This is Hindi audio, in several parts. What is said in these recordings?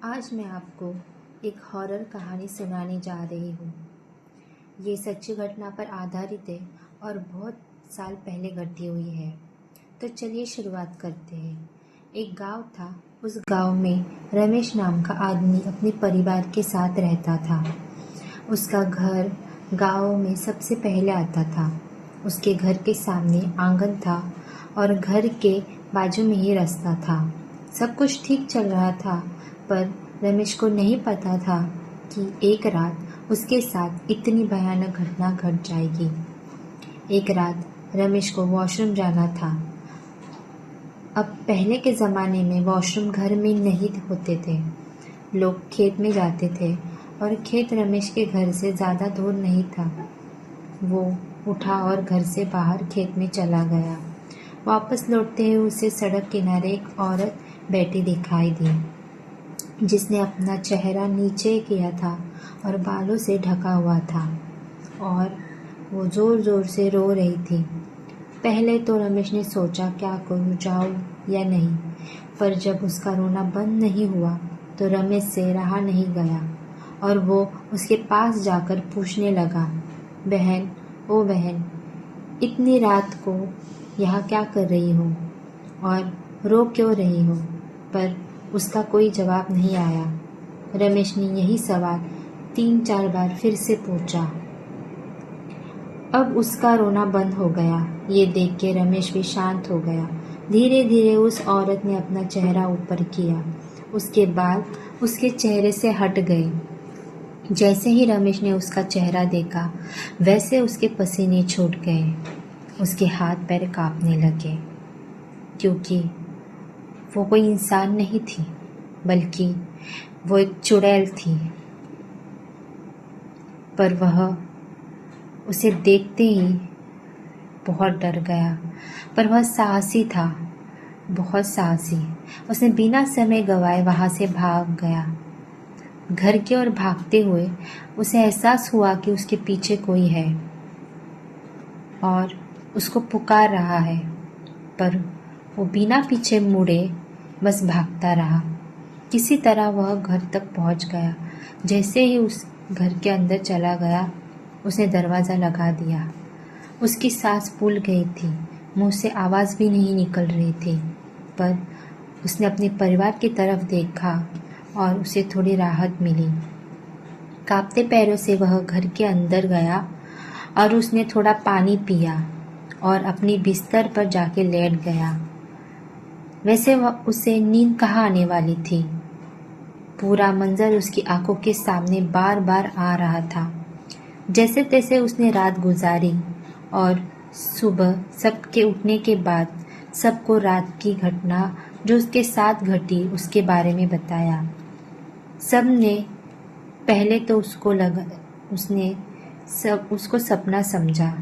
आज मैं आपको एक हॉरर कहानी सुनाने जा रही हूँ। ये सच्ची घटना पर आधारित है और बहुत साल पहले घटी हुई है। तो चलिए शुरुआत करते हैं। एक गांव था। उस गांव में रमेश नाम का आदमी अपने परिवार के साथ रहता था। उसका घर गांव में सबसे पहले आता था। उसके घर के सामने आंगन था और घर के बाजू में ही रास्ता था। सब कुछ ठीक चल रहा था, पर रमेश को नहीं पता था कि एक रात उसके साथ इतनी भयानक घटना घट जाएगी। एक रात रमेश को वॉशरूम जाना था। अब पहले के ज़माने में वॉशरूम घर में नहीं होते थे, लोग खेत में जाते थे और खेत रमेश के घर से ज़्यादा दूर नहीं था। वो उठा और घर से बाहर खेत में चला गया। वापस लौटते हुए उसे सड़क किनारे एक औरत बैठी दिखाई दी, जिसने अपना चेहरा नीचे किया था और बालों से ढका हुआ था और वो ज़ोर ज़ोर से रो रही थी। पहले तो रमेश ने सोचा क्या करूँ, जाऊँ या नहीं, पर जब उसका रोना बंद नहीं हुआ तो रमेश से रहा नहीं गया और वो उसके पास जाकर पूछने लगा, बहन, ओ बहन, इतनी रात को यहाँ क्या कर रही हो और रो क्यों रही हो? पर उसका कोई जवाब नहीं आया। रमेश ने यही सवाल 3-4 बार फिर से पूछा। अब उसका रोना बंद हो गया। ये देख के रमेश भी शांत हो गया। धीरे धीरे उस औरत ने अपना चेहरा ऊपर किया। उसके बाल उसके चेहरे से हट गए। जैसे ही रमेश ने उसका चेहरा देखा, वैसे उसके पसीने छूट गए। उसके हाथ पैर कांपने लगे, क्योंकि वो कोई इंसान नहीं थी, बल्कि वो एक चुड़ैल थी। पर वह उसे देखते ही बहुत डर गया। पर वह साहसी था, बहुत साहसी। उसने बिना समय गवाए वहाँ से भाग गया। घर की ओर भागते हुए उसे एहसास हुआ कि उसके पीछे कोई है और उसको पुकार रहा है, पर वो बिना पीछे मुड़े बस भागता रहा। किसी तरह वह घर तक पहुंच गया। जैसे ही उस घर के अंदर चला गया, उसने दरवाज़ा लगा दिया। उसकी सांस फूल गई थी, मुंह से आवाज़ भी नहीं निकल रही थी, पर उसने अपने परिवार की तरफ देखा और उसे थोड़ी राहत मिली। कांपते पैरों से वह घर के अंदर गया और उसने थोड़ा पानी पिया और अपनी बिस्तर पर जाके लेट गया। वैसे उसे नींद कहाँ आने वाली थी। पूरा मंजर उसकी आंखों के सामने बार बार आ रहा था। जैसे तैसे उसने रात गुजारी और सुबह सबके उठने के बाद सबको रात की घटना जो उसके साथ घटी उसके बारे में बताया। सब ने पहले तो उसको सपना समझा।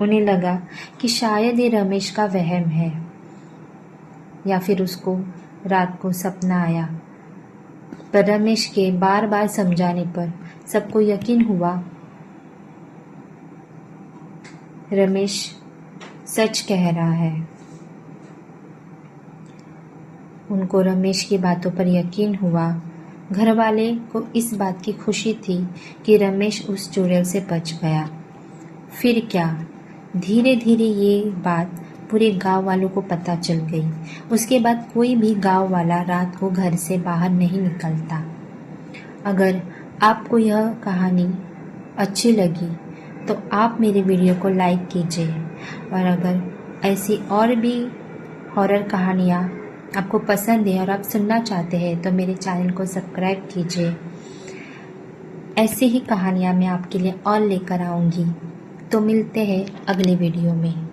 उन्हें लगा कि शायद ये रमेश का वहम है, या फिर उसको रात को सपना आया। पर रमेश के बार बार समझाने पर सबको यकीन हुआ रमेश सच कह रहा है। उनको रमेश की बातों पर यकीन हुआ। घर वाले को इस बात की खुशी थी कि रमेश उस चुड़ैल से बच गया। फिर क्या, धीरे धीरे ये बात पूरे गांव वालों को पता चल गई। उसके बाद कोई भी गांव वाला रात को घर से बाहर नहीं निकलता। अगर आपको यह कहानी अच्छी लगी तो आप मेरे वीडियो को लाइक कीजिए, और अगर ऐसी और भी हॉरर कहानियाँ आपको पसंद है और आप सुनना चाहते हैं तो मेरे चैनल को सब्सक्राइब कीजिए। ऐसी ही कहानियाँ मैं आपके लिए और लेकर आऊँगी। तो मिलते हैं अगले वीडियो में।